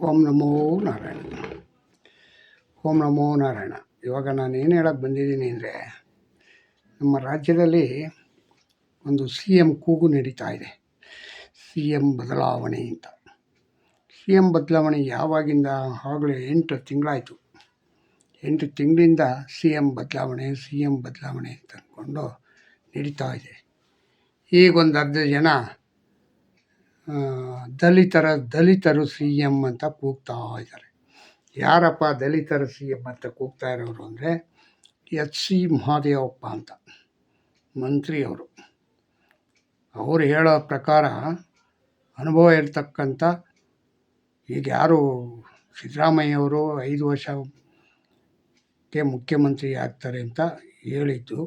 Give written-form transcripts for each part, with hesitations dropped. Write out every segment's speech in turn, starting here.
ಓಂ ನಮೋ ನಾರಾಯಣ. ಓಂ ನಮೋ ನಾರಾಯಣ. ಇವಾಗ ನಾನು ಏನು ಹೇಳಕ್ಕೆ ಬಂದಿದ್ದೀನಿ ಅಂದರೆ, ನಮ್ಮ ರಾಜ್ಯದಲ್ಲಿ ಒಂದು ಸಿ ಎಮ್ ಕೂಗು ನಡೀತಾ ಇದೆ. ಸಿ ಎಮ್ ಬದಲಾವಣೆ ಅಂತ. ಸಿ ಎಮ್ ಬದಲಾವಣೆ ಯಾವಾಗಿಂದ? ಆಗಲೇ 8 ತಿಂಗಳಾಯಿತು. 8 ತಿಂಗಳಿಂದ ಸಿ ಎಮ್ ಬದಲಾವಣೆ ಅಂತ ಅಂದ್ಕೊಂಡು ನಡೀತಾ ಇದೆ. ಈಗ ಒಂದು ಅರ್ಧ ಜನ ದಲಿತರು ಸಿ ಎಮ್ ಅಂತ ಕೂಗ್ತಾ ಇದ್ದಾರೆ. ಯಾರಪ್ಪ ದಲಿತರ ಸಿ ಎಮ್ ಅಂತ ಕೂಗ್ತಾ ಇರೋರು ಅಂದರೆ ಎಚ್ ಸಿ ಮಹದೇವಪ್ಪ ಅಂತ ಮಂತ್ರಿಯವರು. ಅವರು ಹೇಳೋ ಪ್ರಕಾರ ಅನುಭವ ಇರ್ತಕ್ಕಂಥ, ಈಗ ಯಾರು ಸಿದ್ದರಾಮಯ್ಯವರು 5 ವರ್ಷಕ್ಕೆ ಮುಖ್ಯಮಂತ್ರಿ ಆಗ್ತಾರೆ ಅಂತ ಹೇಳಿದ್ದು,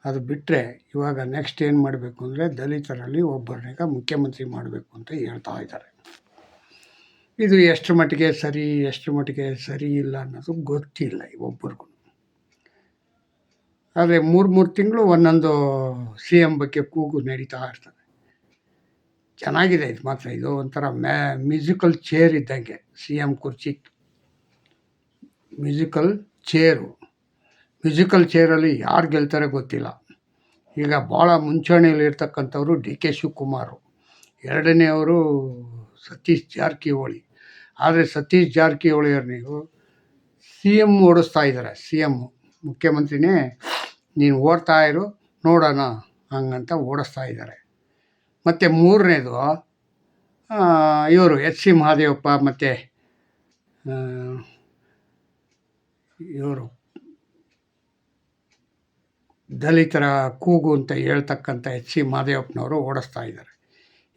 ಅದು ಬಿಟ್ಟರೆ ಇವಾಗ ನೆಕ್ಸ್ಟ್ ಏನು ಮಾಡಬೇಕು ಅಂದರೆ ದಲಿತರಲ್ಲಿ ಒಬ್ಬರನ್ನ ಮುಖ್ಯಮಂತ್ರಿ ಮಾಡಬೇಕು ಅಂತ ಹೇಳ್ತಾ ಇದ್ದಾರೆ. ಇದು ಎಷ್ಟು ಮಟ್ಟಿಗೆ ಸರಿ, ಎಷ್ಟು ಮಟ್ಟಿಗೆ ಸರಿ ಇಲ್ಲ ಅನ್ನೋದು ಗೊತ್ತಿಲ್ಲ ಒಬ್ಬರಿಗೂ. ಆದರೆ 3 ತಿಂಗಳು ಒಂದೊಂದು ಸಿ ಎಮ್ ಬಗ್ಗೆ ಕೂಗು ನಡೀತಾ ಇರ್ತದೆ. ಚೆನ್ನಾಗಿದೆ ಇದು ಮಾತ್ರ. ಇದು ಒಂಥರ ಮ್ಯೂಸಿಕಲ್ ಚೇರ್ ಇದ್ದಂಗೆ. ಸಿ ಎಮ್ ಕುರ್ಚಿ ಮ್ಯೂಸಿಕಲ್ ಚೇರಲ್ಲಿ ಯಾರು ಗೆಲ್ತಾರೆ ಗೊತ್ತಿಲ್ಲ. ಈಗ ಭಾಳ ಮುಂಚೂಣಿಯಲ್ಲಿ ಇರ್ತಕ್ಕಂಥವ್ರು ಡಿ ಕೆ ಶಿವಕುಮಾರು, ಎರಡನೆಯವರು ಸತೀಶ್ ಜಾರಕಿಹೊಳಿ. ಆದರೆ ಸತೀಶ್ ಜಾರಕಿಹೊಳಿಯವ್ರು ನೀವು ಸಿ ಎಮ್ ಓಡಿಸ್ತಾ ಇದ್ದಾರೆ. ಸಿ ಎಮ್ ಮುಖ್ಯಮಂತ್ರಿನೇ ನೀನು ಓಡ್ತಾ ಇರು ನೋಡೋಣ ಹಂಗಂತ ಓಡಿಸ್ತಾ ಇದ್ದಾರೆ. ಮತ್ತು ಮೂರನೇದು ಇವರು ಎಚ್ ಸಿ ಮಹದೇವಪ್ಪ ಮತ್ತು ಇವರು ದಲಿತರ ಕೂಗು ಅಂತ ಹೇಳ್ತಕ್ಕಂಥ ಎಚ್ ಸಿ ಮಹದೇವಪ್ಪನವರು ಓಡಿಸ್ತಾ ಇದ್ದಾರೆ.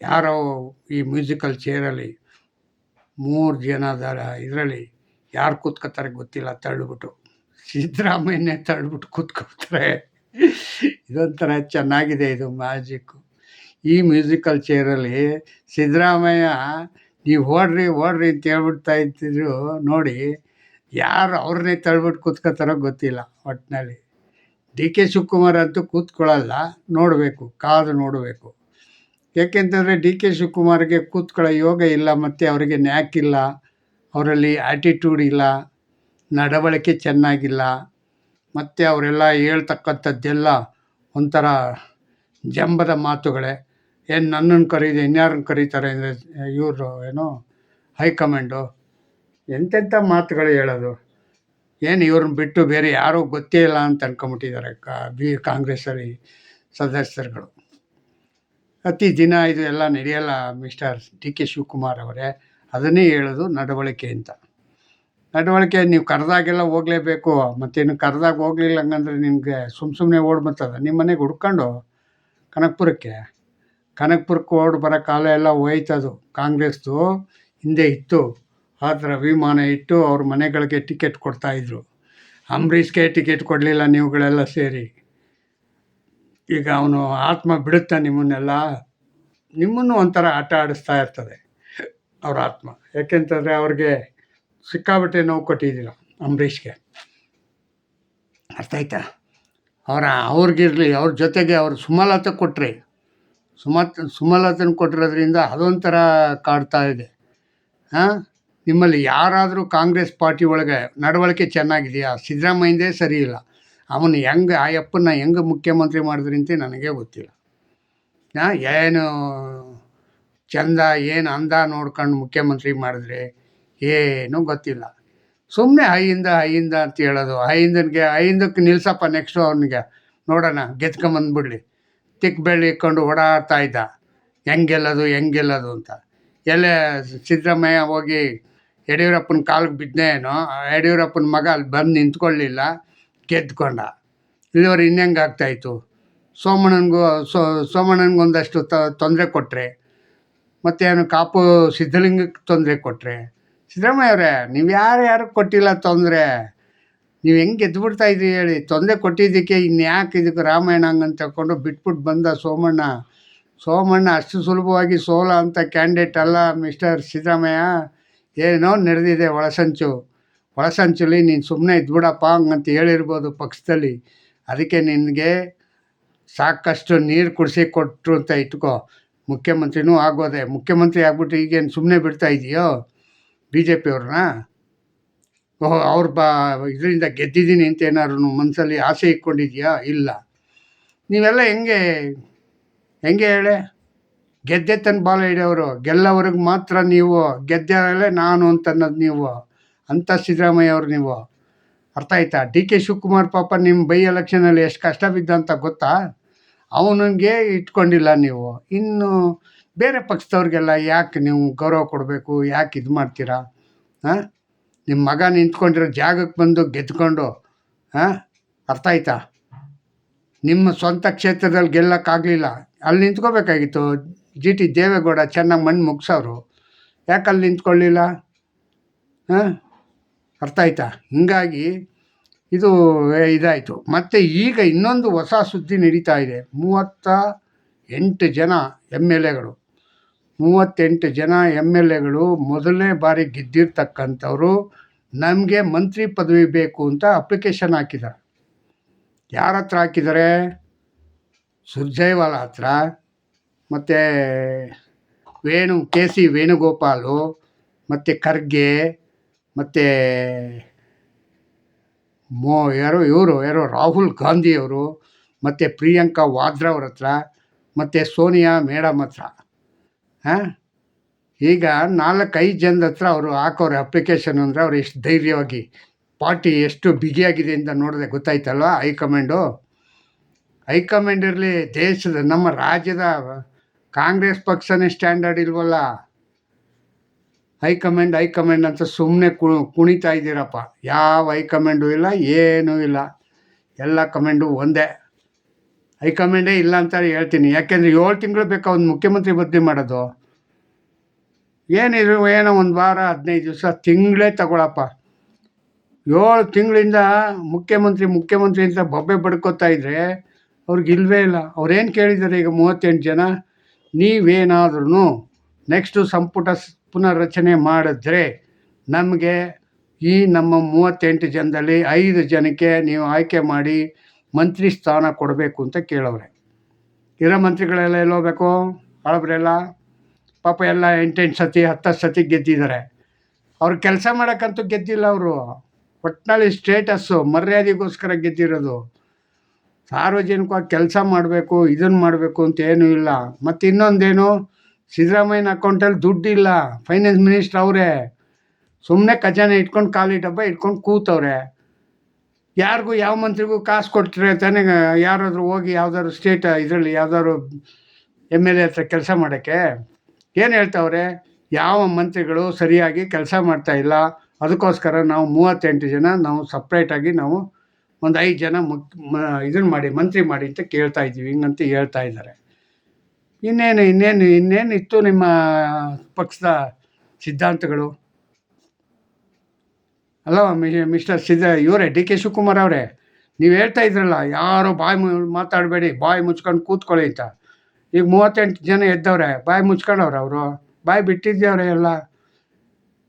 ಯಾರೋ ಈ ಮ್ಯೂಸಿಕಲ್ ಚೇರಲ್ಲಿ 3 ಜನದ ಇದರಲ್ಲಿ ಯಾರು ಕೂತ್ಕೋತಾರೆ ಗೊತ್ತಿಲ್ಲ, ತಳ್ಳಿಬಿಟ್ಟು ಸಿದ್ದರಾಮಯ್ಯನೇ ತಳ್ಳಿಬಿಟ್ಟು ಕೂತ್ಕೊಳ್ತಾರೆ. ಇದೊಂಥರ ಚೆನ್ನಾಗಿದೆ ಇದು ಮ್ಯಾಜಿಕ್ಕು. ಈ ಮ್ಯೂಸಿಕಲ್ ಚೇರಲ್ಲಿ ಸಿದ್ದರಾಮಯ್ಯ ನೀವು ಓಡ್ರಿ ಅಂತ ಹೇಳ್ಬಿಡ್ತಾ ಇದ್ದಿದ್ರು ನೋಡಿ, ಯಾರು ಅವ್ರನ್ನೇ ತಳ್ಳಿಬಿಟ್ಟು ಕೂತ್ಕೋತಾರೋ ಗೊತ್ತಿಲ್ಲ. ಒಟ್ಟಿನಲ್ಲಿ ಡಿ ಕೆ ಶಿವಕುಮಾರ್ ಅಂತೂ ಕೂತ್ಕೊಳ್ಳಲ್ಲ, ಕಾದು ನೋಡಬೇಕು. ಏಕೆಂತಂದರೆ ಡಿ ಕೆ ಶಿವಕುಮಾರ್ಗೆ ಕೂತ್ಕೊಳ್ಳೋ ಯೋಗ ಇಲ್ಲ, ಮತ್ತು ಅವರಿಗೆ ನ್ಯಾಕಿಲ್ಲ, ಅವರಲ್ಲಿ ಆ್ಯಟಿಟ್ಯೂಡ್ ಇಲ್ಲ, ನಡವಳಿಕೆ ಚೆನ್ನಾಗಿಲ್ಲ. ಮತ್ತು ಅವರೆಲ್ಲ ಹೇಳ್ತಕ್ಕಂಥದ್ದೆಲ್ಲ ಒಂಥರ ಜಂಬದ ಮಾತುಗಳೇ. ಏನು ನನ್ನನ್ನು ಕರೀದೆ ಇನ್ಯಾರನ್ನು ಕರೀತಾರೆ ಅಂದರೆ ಇವರು ಹೈಕಮಾಂಡು ಎಂತೆಂಥ ಮಾತುಗಳು ಹೇಳೋದು. ಏನು ಇವ್ರನ್ನ ಬಿಟ್ಟು ಬೇರೆ ಯಾರೂ ಗೊತ್ತೇ ಇಲ್ಲ ಅಂತ ಅನ್ಕೊಂಬಿಟ್ಟಿದ್ದಾರೆ ಕಾಂಗ್ರೆಸ್ಸಲ್ಲಿ ಸದಸ್ಯರುಗಳು. ಪ್ರತಿ ದಿನ ಇದು ಎಲ್ಲ ನಡೆಯಲ್ಲ ಮಿಸ್ಟರ್ ಡಿ ಕೆ ಶಿವಕುಮಾರ್ ಅವರೇ. ಅದನ್ನೇ ಹೇಳೋದು ನಡವಳಿಕೆ ಅಂತ. ನಡವಳಿಕೆ ನೀವು ಕರೆದಾಗೆಲ್ಲ ಹೋಗಲೇಬೇಕು. ಮತ್ತೇನು ಕರೆದಾಗ ಹೋಗಲಿಲ್ಲ ಹಂಗಂದ್ರೆ ನಿಮಗೆ ಸುಮ್ಮನೆ ಓಡ್ಬರ್ತದೆ. ನಿಮ್ಮ ಮನೆಗೆ ಹುಡ್ಕೊಂಡು ಕನಕಪುರಕ್ಕೆ ಓಡಿ ಬರೋ ಕಾಲ ಎಲ್ಲ ಹೋಯ್ತದು. ಕಾಂಗ್ರೆಸ್ದು ಹಿಂದೆ ಇತ್ತು, ಆ ಥರ ವಿಮಾನ ಇಟ್ಟು ಅವ್ರ ಮನೆಗಳಿಗೆ ಟಿಕೆಟ್ ಕೊಡ್ತಾಯಿದ್ರು. ಅಂಬರೀಷ್ಗೆ ಟಿಕೆಟ್ ಕೊಡಲಿಲ್ಲ ನೀವುಗಳೆಲ್ಲ ಸೇರಿ. ಈಗ ಅವನು ಆತ್ಮ ಬಿಡುತ್ತಾ ನಿಮ್ಮನ್ನು ಒಂಥರ ಆಟ ಆಡಿಸ್ತಾ ಇರ್ತದೆ ಅವ್ರ ಆತ್ಮ. ಯಾಕೆಂತಂದರೆ ಅವ್ರಿಗೆ ಸಿಕ್ಕಾಬಟ್ಟೆ ನೋವು ಕೊಟ್ಟಿದ್ದೀರ ಅಂಬರೀಷ್ಗೆ. ಅರ್ಥ ಆಯ್ತಾ? ಅವ್ರಿಗಿರಲಿ, ಅವ್ರ ಜೊತೆಗೆ ಅವ್ರು ಸುಮಲತಾ ಕೊಟ್ಟರೆ, ಸುಮಲತನ ಕೊಟ್ಟಿರೋದ್ರಿಂದ ಅದೊಂಥರ ಕಾಡ್ತಾ ಇದೆ. ನಿಮ್ಮಲ್ಲಿ ಯಾರಾದರೂ ಕಾಂಗ್ರೆಸ್ ಪಾರ್ಟಿ ಒಳಗೆ ನಡವಳಿಕೆ ಚೆನ್ನಾಗಿದೆಯಾ? ಸಿದ್ದರಾಮಯ್ಯಂದೇ ಸರಿ ಇಲ್ಲ. ಅವನು ಆ ಅಪ್ಪನ್ನ ಹೆಂಗೆ ಮುಖ್ಯಮಂತ್ರಿ ಮಾಡಿದ್ರಿ ಅಂತ ನನಗೆ ಗೊತ್ತಿಲ್ಲ. ಏನು ಚಂದ, ಏನು ಅಂದ ನೋಡ್ಕೊಂಡು ಮುಖ್ಯಮಂತ್ರಿ ಮಾಡಿದ್ರೆ ಏನೂ ಗೊತ್ತಿಲ್ಲ. ಸುಮ್ಮನೆ ಐಯಿಂದ ಅಂತ ಹೇಳೋದು. ಐದಕ್ಕೆ ನಿಲ್ಸಪ್ಪ, ನೆಕ್ಸ್ಟು ಅವನಿಗೆ ನೋಡೋಣ ಗೆದ್ಕೊಂಬಂದ್ಬಿಡ್ಲಿ. ತಿಕ್ ಬೆಳ್ಳಿ ಇಟ್ಕೊಂಡು ಓಡಾಡ್ತಾ ಇದ್ದ, ಹೆಂಗೆಲ್ಲೋದು ಅಂತ. ಎಲ್ಲೇ ಸಿದ್ದರಾಮಯ್ಯ ಹೋಗಿ ಯಡಿಯೂರಪ್ಪನ ಕಾಲಿಗೆ ಬಿದ್ದನೇನೋ, ಯಡಿಯೂರಪ್ಪನ ಮಗ ಅಲ್ಲಿ ಬಂದು ನಿಂತ್ಕೊಳ್ಳಲಿಲ್ಲ, ಗೆದ್ಕೊಂಡ. ಇಲ್ಲಿವರೆ ಇನ್ನೆಂಗೆ ಆಗ್ತಾಯಿತ್ತು? ಸೋಮಣ್ಣನಿಗೆ ಒಂದಷ್ಟು ತೊಂದರೆ ಕೊಟ್ಟರೆ, ಮತ್ತೇನು ಕಾಪು ಸಿದ್ಧಲಿಂಗಕ್ಕೆ ತೊಂದರೆ ಕೊಟ್ಟರೆ. ಸಿದ್ದರಾಮಯ್ಯ ಅವರೇ, ನೀವು ಯಾರು ಕೊಟ್ಟಿಲ್ಲ ತೊಂದರೆ. ನೀವು ಹೆಂಗೆ ಗೆದ್ದುಬಿಡ್ತಾಯಿದ್ರಿ ಹೇಳಿ? ತೊಂದರೆ ಕೊಟ್ಟಿದ್ದಕ್ಕೆ ಇನ್ಯಾಕೆ ಇದಕ್ಕೆ ರಾಮಾಯಣ ಹಂಗಂತ ತಗೊಂಡು ಬಿಟ್ಬಿಟ್ಟು ಬಂದ ಸೋಮಣ್ಣ ಅಷ್ಟು ಸುಲಭವಾಗಿ ಸೋಲ ಅಂತ ಕ್ಯಾಂಡಿಡೇಟ್ ಅಲ್ಲ ಮಿಸ್ಟರ್ ಸಿದ್ದರಾಮಯ್ಯ. ಏನೋ ನಡೆದಿದೆ ಒಳಸಂಚಲ್ಲಿ. ನೀನು ಸುಮ್ಮನೆ ಇದ್ಬಿಡಪ್ಪ ಹಂಗಂತ ಹೇಳಿರ್ಬೋದು ಪಕ್ಷದಲ್ಲಿ. ಅದಕ್ಕೆ ನಿನಗೆ ಸಾಕಷ್ಟು ನೀರು ಕುಡಿಸಿ ಕೊಟ್ಟರು ಅಂತ ಇಟ್ಕೋ. ಮುಖ್ಯಮಂತ್ರಿನೂ ಆಗೋದೆ. ಮುಖ್ಯಮಂತ್ರಿ ಆಗ್ಬಿಟ್ಟು ಈಗೇನು ಸುಮ್ಮನೆ ಬಿಡ್ತಾ ಇದೆಯೋ? ಬಿ ಜೆ ಪಿಯವ್ರನ್ನ. ಓಹೋ, ಅವ್ರು ಇದರಿಂದ ಗೆದ್ದಿದ್ದೀನಿ ಅಂತ ಏನಾದ್ರು ಮನಸ್ಸಲ್ಲಿ ಆಸೆ ಇಟ್ಕೊಂಡಿದ್ಯಾ? ಇಲ್ಲ. ನೀವೆಲ್ಲ ಹೆಂಗೆ ಹೇಳಿ, ಗೆದ್ದೆ ತನ್ನ ಬಾಲ ಹಿಡಿಯೋರು, ಗೆಲ್ಲೋವ್ರಿಗೆ ಮಾತ್ರ ನೀವು ಗೆದ್ದೆ ನಾನು ಅಂತನ್ನೋದು ನೀವು. ಅಂಥ ಸಿದ್ದರಾಮಯ್ಯ ಅವ್ರು ನೀವು. ಅರ್ಥ ಆಯ್ತಾ? ಡಿ ಕೆ ಶಿವಕುಮಾರ್ ಪಾಪ ನಿಮ್ಮ ಬೈ ಎಲೆಕ್ಷನಲ್ಲಿ ಎಷ್ಟು ಕಷ್ಟ ಬಿದ್ದ ಅಂತ ಗೊತ್ತಾ? ಅವನಿಗೆ ಇಟ್ಕೊಂಡಿಲ್ಲ ನೀವು. ಇನ್ನು ಬೇರೆ ಪಕ್ಷದವ್ರಿಗೆಲ್ಲ ಯಾಕೆ ನೀವು ಗೌರವ ಕೊಡಬೇಕು? ಯಾಕೆ ಇದು ಮಾಡ್ತೀರಾ? ಹಾಂ, ನಿಮ್ಮ ಮಗ ನಿಂತ್ಕೊಂಡಿರೋ ಜಾಗಕ್ಕೆ ಬಂದು ಗೆದ್ಕೊಂಡು, ಹಾಂ, ಅರ್ಥ ಆಯ್ತಾ? ನಿಮ್ಮ ಸ್ವಂತ ಕ್ಷೇತ್ರದಲ್ಲಿ ಗೆಲ್ಲಕ್ಕಾಗಲಿಲ್ಲ, ಅಲ್ಲಿ ನಿಂತ್ಕೋಬೇಕಾಗಿತ್ತು. ಜಿ ಟಿ ದೇವೇಗೌಡ ಚೆನ್ನಾಗಿ ಮಣ್ಣು ಮುಗಿಸೋರು, ಯಾಕೆ ಅಲ್ಲಿ ನಿಂತ್ಕೊಳ್ಳಿಲ್ಲ? ಹಾಂ, ಅರ್ಥ ಆಯ್ತಾ? ಹಿಂಗಾಗಿ ಇದು ಇದಾಯಿತು. ಮತ್ತು ಈಗ ಇನ್ನೊಂದು ಹೊಸ ಸುದ್ದಿ ನಡೀತಾ ಇದೆ. 38 ಜನ ಎಮ್ ಎಲ್ ಎಗಳು 38 ಜನ ಎಮ್ ಎಲ್ ಎಗಳು ಮೊದಲನೇ ಬಾರಿ ಗೆದ್ದಿರ್ತಕ್ಕಂಥವ್ರು ನಮಗೆ ಮಂತ್ರಿ ಪದವಿ ಬೇಕು ಅಂತ ಅಪ್ಲಿಕೇಶನ್ ಹಾಕಿದ್ದಾರೆ. ಯಾರ ಹತ್ರ ಹಾಕಿದ್ದಾರೆ? ಸುರ್ಜೇವಾಲ ಹತ್ರ, ಮತ್ತು ಕೆ ಸಿ ವೇಣುಗೋಪಾಲು, ಮತ್ತು ಖರ್ಗೆ, ಮತ್ತು ಯಾರು ರಾಹುಲ್ ಗಾಂಧಿಯವರು, ಮತ್ತು ಪ್ರಿಯಾಂಕಾ ವಾದ್ರಾ ಅವ್ರ ಹತ್ರ, ಮತ್ತು ಸೋನಿಯಾ ಮೇಡಮ್ ಹತ್ರ. ಹಾಂ, ಈಗ 4-5 ಜನದ ಹತ್ರ ಅವರು ಹಾಕೋರೆ ಅಪ್ಲಿಕೇಶನ್. ಅಂದರೆ ಅವ್ರು ಎಷ್ಟು ಧೈರ್ಯವಾಗಿ, ಪಾರ್ಟಿ ಎಷ್ಟು ಬಿಗಿಯಾಗಿದೆ ಅಂತ ನೋಡಿದ್ರೆ ಗೊತ್ತಾಯ್ತಲ್ವ. ಹೈಕಮಾಂಡ್ ಇರಲಿ, ದೇಶದ ನಮ್ಮ ರಾಜ್ಯದ ಕಾಂಗ್ರೆಸ್ ಪಕ್ಷನೇ ಸ್ಟ್ಯಾಂಡರ್ಡ್ ಇಲ್ವಲ್ಲ. ಹೈಕಮಾಂಡ್ ಅಂತ ಸುಮ್ಮನೆ ಕುಣಿತಾ ಇದ್ದೀರಪ್ಪ. ಯಾವ ಹೈಕಮಾಂಡು ಇಲ್ಲ, ಏನೂ ಇಲ್ಲ. ಎಲ್ಲ ಕಮಾಂಡು ಒಂದೇ. ಹೈಕಮಾಂಡೇ ಇಲ್ಲ ಅಂತ ಹೇಳ್ತೀನಿ. ಯಾಕೆಂದರೆ 7 ತಿಂಗಳು ಬೇಕಾ ಒಂದು ಮುಖ್ಯಮಂತ್ರಿ ಬದಲಿ ಮಾಡೋದು? ಏನೋ ಒಂದು ವಾರ 15 ದಿವಸ, ತಿಂಗಳೇ ತಗೊಳಪ್ಪ. 7 ತಿಂಗಳಿಂದ ಮುಖ್ಯಮಂತ್ರಿ ಅಂತ ಬೊಬ್ಬೆ ಬಡ್ಕೋತಾ ಇದ್ರೆ ಅವ್ರಿಗೆ ಇಲ್ಲವೇ ಇಲ್ಲ. ಅವ್ರೇನು ಕೇಳಿದ್ದಾರೆ ಈಗ 38 ಜನ? ನೀವೇನಾದ್ರೂ ನೆಕ್ಸ್ಟು ಸಂಪುಟ ಪುನರ್ರಚನೆ ಮಾಡಿದ್ರೆ ನಮಗೆ ಈ ನಮ್ಮ 38 ಜನದಲ್ಲಿ 5 ಜನಕ್ಕೆ ನೀವು ಆಯ್ಕೆ ಮಾಡಿ ಮಂತ್ರಿ ಸ್ಥಾನ ಕೊಡಬೇಕು ಅಂತ ಕೇಳವ್ರೆ. ಇರೋ ಮಂತ್ರಿಗಳೆಲ್ಲ ಎಲ್ಲೋಗ್ಬೇಕು? ಹಳಬ್ರೆಲ್ಲ ಪಾಪ ಎಲ್ಲ 8 ಸತಿ 10 ಸತಿ ಗೆದ್ದಿದ್ದಾರೆ. ಅವ್ರು ಕೆಲಸ ಮಾಡೋಕ್ಕಂತೂ ಗೆದ್ದಿಲ್ಲ. ಅವರು ಒಟ್ಟಿನಲ್ಲಿ ಸ್ಟೇಟಸ್ಸು ಮರ್ಯಾದೆಗೋಸ್ಕರ ಗೆದ್ದಿರೋದು. ಸಾರ್ವಜನಿಕವಾಗಿ ಕೆಲಸ ಮಾಡಬೇಕು, ಇದನ್ನು ಮಾಡಬೇಕು ಅಂತ ಏನೂ ಇಲ್ಲ. ಮತ್ತು ಇನ್ನೊಂದೇನು, ಸಿದ್ದರಾಮಯ್ಯನ ಅಕೌಂಟಲ್ಲಿ ದುಡ್ಡಿಲ್ಲ. ಫೈನಾನ್ಸ್ ಮಿನಿಸ್ಟ್ರ್ ಅವರೇ ಸುಮ್ಮನೆ ಖಜಾನೆ ಇಟ್ಕೊಂಡು ಖಾಲಿ ಡಬ್ಬ ಇಟ್ಕೊಂಡು ಕೂತವ್ರೆ. ಯಾರಿಗೂ ಯಾವ ಮಂತ್ರಿಗೂ ಕಾಸು ಕೊಡ್ತಾರೆ ತಾನೇ ಯಾರಾದರೂ ಹೋಗಿ ಯಾವ್ದಾದ್ರು ಇದರಲ್ಲಿ ಯಾವ್ದಾದ್ರು ಎಮ್ ಎಲ್ ಎ ಹತ್ರ ಕೆಲಸ ಮಾಡೋಕ್ಕೆ? ಏನು ಹೇಳ್ತಾವ್ರೆ? ಯಾವ ಮಂತ್ರಿಗಳು ಸರಿಯಾಗಿ ಕೆಲಸ ಮಾಡ್ತಾಯಿಲ್ಲ, ಅದಕ್ಕೋಸ್ಕರ ನಾವು 38 ಜನ ನಾವು ಸಪ್ರೇಟಾಗಿ ನಾವು ಒಂದು 5 ಜನ ಇದನ್ನು ಮಾಡಿ ಮಂತ್ರಿ ಮಾಡಿ ಅಂತ ಕೇಳ್ತಾ ಇದ್ದೀವಿ, ಹಿಂಗಂತ ಹೇಳ್ತಾ ಇದ್ದಾರೆ. ಇನ್ನೇನಿತ್ತು ನಿಮ್ಮ ಪಕ್ಷದ ಸಿದ್ಧಾಂತಗಳು? ಅಲ್ಲ ಮಿಸ್ಟರ್ ಇವರೇ ಡಿ ಕೆ ಶಿವಕುಮಾರ್ ಅವರೇ, ನೀವು ಹೇಳ್ತಾ ಇದ್ರಲ್ಲ ಯಾರೋ ಮಾತಾಡಬೇಡಿ, ಬಾಯಿ ಮುಚ್ಕೊಂಡು ಕೂತ್ಕೊಳ್ಳಿ ಅಂತ. ಈಗ 38 ಜನ ಎದ್ದವ್ರೆ, ಬಾಯಿ ಮುಚ್ಕೊಂಡವ್ರೆ. ಅವರು ಬಾಯಿ ಬಿಟ್ಟಿದ್ದೇವ್ರೆ. ಎಲ್ಲ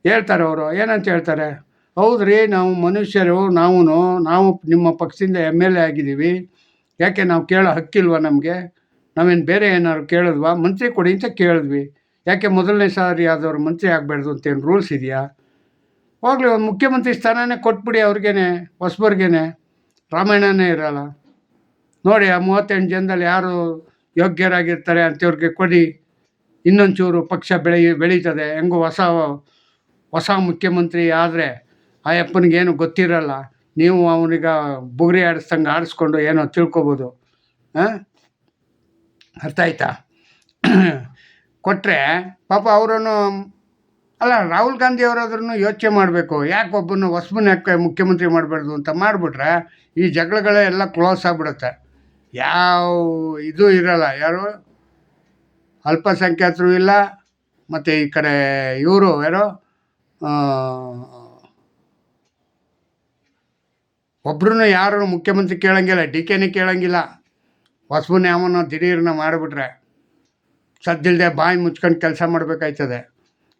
ಹೇಳ್ತಾರೆ. ಅವರು ಏನಂತ ಹೇಳ್ತಾರೆ? ಹೌದ್ರಿ, ನಾವು ಮನುಷ್ಯರು, ನಾವು ನಿಮ್ಮ ಪಕ್ಷದಿಂದ ಎಮ್ ಎಲ್ ಎ ಆಗಿದ್ದೀವಿ, ಯಾಕೆ ನಾವು ಕೇಳೋ ಹಕ್ಕಿಲ್ವ ನಮಗೆ? ನಾವೇನು ಬೇರೆ ಏನಾದ್ರು ಕೇಳಿದ್ವಾ? ಮಂತ್ರಿ ಕೊಡಿ ಅಂತ ಕೇಳಿದ್ವಿ, ಯಾಕೆ ಮೊದಲನೇ ಸಾರಿ ಆದವ್ರು ಮಂತ್ರಿ ಆಗಬಾರ್ದು ಅಂತೇನು ರೂಲ್ಸ್ ಇದೆಯಾ? ಹೋಗ್ಲಿ, ಒಂದು ಮುಖ್ಯಮಂತ್ರಿ ಸ್ಥಾನನೇ ಕೊಟ್ಬಿಡಿ ಅವ್ರಿಗೇನೆ, ಹೊಸಬರ್ಗೇನೆ. ರಾಮಾಯಣನೇ ಇರೋಲ್ಲ ನೋಡಿ. ಆ 38 ಜನದಲ್ಲಿ ಯಾರು ಯೋಗ್ಯರಾಗಿರ್ತಾರೆ ಅಂಥವ್ರಿಗೆ ಕೊಡಿ. ಇನ್ನೊಂಚೂರು ಪಕ್ಷ ಬೆಳೀತದೆ. ಹೆಂಗೋ ಹೊಸ ಮುಖ್ಯಮಂತ್ರಿ ಆದರೆ ಆ ಅಪ್ಪನಿಗೇನು ಗೊತ್ತಿರಲ್ಲ. ನೀವು ಅವನಿಗೆ ಬುಗುರಿ ಆಡಿಸ್ದಂಗೆ ಆಡಿಸ್ಕೊಂಡು ಏನೋ ತಿಳ್ಕೊಬೋದು. ಹಾಂ, ಅರ್ಥ ಆಯ್ತಾ? ಕೊಟ್ಟರೆ ಪಾಪ ಅವರನ್ನು ಅಲ್ಲ, ರಾಹುಲ್ ಗಾಂಧಿ ಅವರಾದ್ರೂ ಯೋಚನೆ ಮಾಡಬೇಕು. ಯಾಕೆ ಒಬ್ಬನ ಹೊಸಬನ ಯಾಕೆ ಮುಖ್ಯಮಂತ್ರಿ ಮಾಡಬಾರ್ದು ಅಂತ ಮಾಡಿಬಿಟ್ರೆ ಈ ಜಗಳಗಳೇ ಎಲ್ಲ ಕ್ಲೋಸ್ ಆಗಿಬಿಡುತ್ತೆ. ಯಾವ ಇದು ಇರೋಲ್ಲ. ಯಾರು ಅಲ್ಪಸಂಖ್ಯಾತರು ಇಲ್ಲ, ಮತ್ತು ಈ ಕಡೆ ಇವರು ಒಬ್ರು ಯಾರು ಮುಖ್ಯಮಂತ್ರಿ ಕೇಳೋಂಗಿಲ್ಲ. ಡಿ ಕೆನೇ ಕೇಳೋಂಗಿಲ್ಲ. ಹೊಸಬನ ಯಾವನೋ ದಿಢೀರ್ನ ಮಾಡಿಬಿಟ್ರೆ ಸದ್ದಿಲ್ಲದೆ ಬಾಯಿ ಮುಚ್ಕೊಂಡು ಕೆಲಸ ಮಾಡಬೇಕಾಯ್ತದೆ.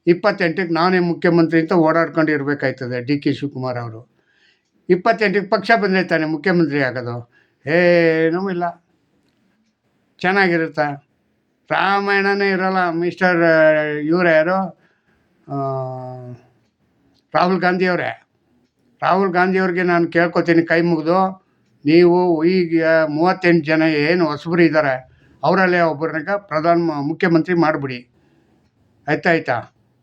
28ಕ್ಕೆ ನಾನೇ ಮುಖ್ಯಮಂತ್ರಿ ಅಂತ ಓಡಾಡ್ಕೊಂಡು ಇರಬೇಕಾಯ್ತದೆ ಡಿ ಕೆ ಶಿವಕುಮಾರ್ ಅವರು. 28ಕ್ಕೆ ಪಕ್ಷ ಬಂದರೆ ತಾನೆ ಮುಖ್ಯಮಂತ್ರಿ ಆಗೋದು? ಏನೂ ಇಲ್ಲ, ಚೆನ್ನಾಗಿರುತ್ತೆ. ರಾಮಾಯಣನೇ ಇರೋಲ್ಲ. ಮಿಸ್ಟರ್ ಇವರು ಯಾರು ರಾಹುಲ್ ಗಾಂಧಿಯವ್ರಿಗೆ ನಾನು ಕೇಳ್ಕೊತೀನಿ ಕೈ ಮುಗಿದು, ನೀವು ಈಗ 38 ಜನ ಏನು ಹೊಸಬರು ಇದ್ದಾರೆ ಅವರಲ್ಲೇ ಒಬ್ಬರನ್ನ ಮುಖ್ಯಮಂತ್ರಿ ಮಾಡಿಬಿಡಿ. ಆಯ್ತಾ.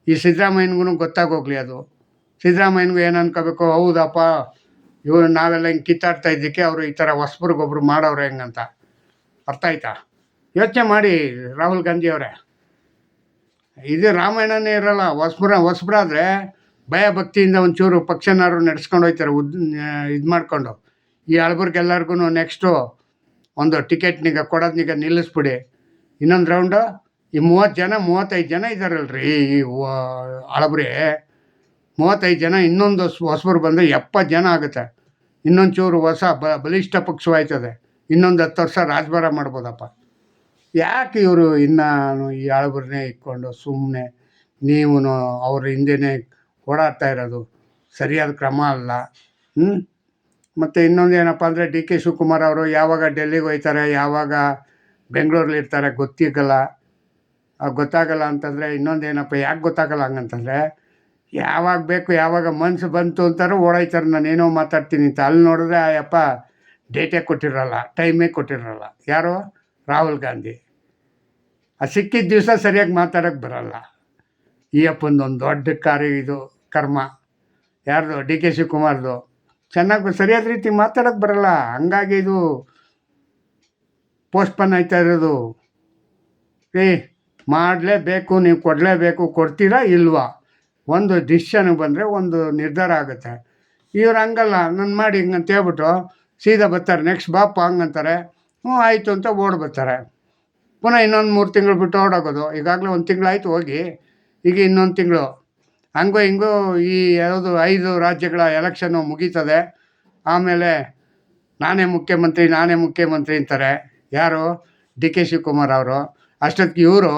ಈ ಸಿದ್ದರಾಮಯ್ಯನಿಗೂ ಗೊತ್ತಾಗೋಗ್ಲಿ ಅದು. ಸಿದ್ದರಾಮಯ್ಯನಿಗೂ ಏನು ಅನ್ಕೋಬೇಕು, ಹೌದಪ್ಪ ಇವರು ನಾವೆಲ್ಲ ಹಿಂಗೆ ಕಿತ್ತಾಡ್ತಾ ಇದ್ದಕ್ಕೆ ಅವರು ಈ ಥರ ಹೊಸಬ್ರಿಗೊಬ್ರು ಮಾಡೋರು ಹೆಂಗಂತ. ಅರ್ಥ ಆಯ್ತಾ? ಯೋಚನೆ ಮಾಡಿ ರಾಹುಲ್ ಗಾಂಧಿಯವರೇ. ಇದು ರಾಮಾಯಣನೇ ಇರಲ್ಲ. ಹೊಸಬ್ರಾದರೆ ಭಯ ಭಕ್ತಿಯಿಂದ ಒಂಚೂರು ಪಕ್ಷನಾರು ನಡೆಸ್ಕೊಂಡು ಹೋಗ್ತಾರೆ ಇದು ಮಾಡಿಕೊಂಡು. ಈ ಹಳಬರಿಗೆಲ್ಲರಿಗೂ ನೆಕ್ಸ್ಟು ಒಂದು ಟಿಕೆಟ್ನಿಗೆ ಕೊಡೋದ್ನೀಗ ನಿಲ್ಲಿಸ್ಬಿಡಿ. ಇನ್ನೊಂದು ರೌಂಡು ಈ 35 ಜನ ಇದ್ದಾರಲ್ರಿ ಈ ಹಳಬ್ರಿ. 35 ಜನ, ಇನ್ನೊಂದು ಹೊಸಬರು ಬಂದರೆ 70 ಜನ ಆಗುತ್ತೆ. ಇನ್ನೊಂದು ಚೂರು ಹೊಸ ಬಲಿಷ್ಠ ಪಕ್ಷವಾಯ್ತದೆ. ಇನ್ನೊಂದು 10 ವರ್ಷ ರಾಜಭಾರ ಮಾಡ್ಬೋದಪ್ಪ. ಯಾಕೆ ಇವರು ಇನ್ನೂ ಈ ಹಳಬರನ್ನೇ ಇಟ್ಕೊಂಡು ಸುಮ್ಮನೆ ನೀವು ಅವ್ರ ಹಿಂದೆನೇ ಓಡಾಡ್ತಾ ಇರೋದು ಸರಿಯಾದ ಕ್ರಮ ಅಲ್ಲ. ಮತ್ತು ಇನ್ನೊಂದು ಏನಪ್ಪ ಅಂದರೆ ಡಿ ಕೆ ಶಿವಕುಮಾರ್ ಅವರು ಯಾವಾಗ ಡೆಲ್ಲಿಗೆ ಹೋಗ್ತಾರೆ, ಯಾವಾಗ ಬೆಂಗಳೂರಲ್ಲಿ ಇರ್ತಾರೆ ಗೊತ್ತಾಗಲ್ಲ ಅಂತಂದರೆ. ಇನ್ನೊಂದೇನಪ್ಪ, ಯಾಕೆ ಗೊತ್ತಾಗಲ್ಲ ಹಂಗಂತಂದರೆ, ಯಾವಾಗ ಬೇಕು ಯಾವಾಗ ಮನಸ್ಸು ಬಂತು ಅಂತಾರೆ ಓಡಾಯ್ತಾರೆ. ನಾನೇನೋ ಮಾತಾಡ್ತೀನಿ ಅಂತ ಅಲ್ಲಿ ನೋಡಿದ್ರೆ ಅಯ್ಯಪ್ಪ ಡೇಟೇ ಕೊಟ್ಟಿರಲ್ಲ, ಟೈಮೇ ಕೊಟ್ಟಿರಲ್ಲ. ಯಾರು? ರಾಹುಲ್ ಗಾಂಧಿ. ಸಿಕ್ಕಿದ ದಿವಸ ಸರಿಯಾಗಿ ಮಾತಾಡೋಕ್ಕೆ ಬರಲ್ಲ. ಈ ಅಪ್ಪಂದೊಂದು ದೊಡ್ಡ ಇದು ಕರ್ಮ. ಯಾರ್ದು? ಡಿ ಕೆ ಶಿವಕುಮಾರ್ದು. ಚೆನ್ನಾಗಿ ಸರಿಯಾದ ರೀತಿ ಮಾತಾಡೋಕ್ಕೆ ಬರಲ್ಲ. ಹಂಗಾಗಿ ಇದು ಪೋಸ್ಟ್ಪೋನ್ ಆಯ್ತಾ ಇರೋದು. ಮಾಡಲೇಬೇಕು, ನೀವು ಕೊಡಲೇಬೇಕು. ಕೊಡ್ತೀರಾ ಇಲ್ವಾ? ಒಂದು ಡಿಸಿಷನ್ಗೆ ಬಂದರೆ ಒಂದು ನಿರ್ಧಾರ ಆಗುತ್ತೆ. ಇವ್ರು ಹಂಗಲ್ಲ, ನಾನು ಮಾಡಿ ಹಿಂಗಂತ ಹೇಳ್ಬಿಟ್ಟು ಸೀದಾ ಬರ್ತಾರೆ. ನೆಕ್ಸ್ಟ್ ಬಾಪ ಹಂಗಂತಾರೆ, ಆಯಿತು ಅಂತ ಬರ್ತಾರೆ. ಪುನಃ ಇನ್ನೊಂದು 3 ತಿಂಗಳು ಬಿಟ್ಟು ಓಡೋಗೋದು. ಈಗಾಗಲೇ 1 ತಿಂಗಳಾಯ್ತು ಹೋಗಿ, ಈಗ ಇನ್ನೊಂದು ತಿಂಗಳು. ಹಂಗೋ ಹಿಂಗೋ ಈ 5 ರಾಜ್ಯಗಳ ಎಲೆಕ್ಷನ್ನು ಮುಗೀತದೆ. ಆಮೇಲೆ ನಾನೇ ಮುಖ್ಯಮಂತ್ರಿ ಅಂತಾರೆ. ಯಾರು? ಡಿ ಕೆ ಶಿವಕುಮಾರ್ ಅವರು. ಅಷ್ಟೊತ್ತಿಗೆ ಇವರು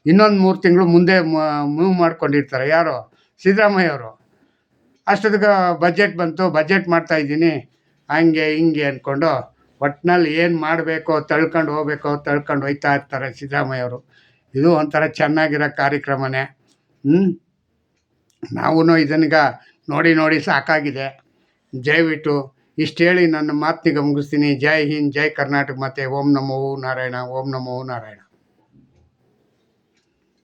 ಇನ್ನೊಂದು 3 ತಿಂಗಳು ಮುಂದೆ ಮೂವ್ ಮಾಡ್ಕೊಂಡಿರ್ತಾರೆ. ಯಾರು? ಸಿದ್ದರಾಮಯ್ಯ ಅವರು. ಅಷ್ಟೊತ್ತಿಗೆ ಬಜೆಟ್ ಮಾಡ್ತಾಯಿದ್ದೀನಿ ಹಂಗೆ ಹಿಂಗೆ ಅಂದ್ಕೊಂಡು ಒಟ್ಟಿನಲ್ಲಿ ಏನು ಮಾಡಬೇಕೋ ತಳ್ಕೊಂಡು ಹೋಗ್ತಾ ಇರ್ತಾರೆ ಸಿದ್ದರಾಮಯ್ಯ ಅವರು. ಇದು ಒಂಥರ ಚೆನ್ನಾಗಿರೋ ಕಾರ್ಯಕ್ರಮನೇ. ನಾವೂ ಇದನ್ನೀಗ ನೋಡಿ ಸಾಕಾಗಿದೆ. ದಯವಿಟ್ಟು ಇಷ್ಟು ಹೇಳಿ ನನ್ನ ಮಾತಿಗೆ ಮುಗಿಸ್ತೀನಿ. ಜೈ ಹಿಂದ್, ಜೈ ಕರ್ನಾಟಕ ಮಾತೆ. ಓಂ ನಮೋ ನಾರಾಯಣ, ಓಂ ನಮೋ ನಾರಾಯಣ.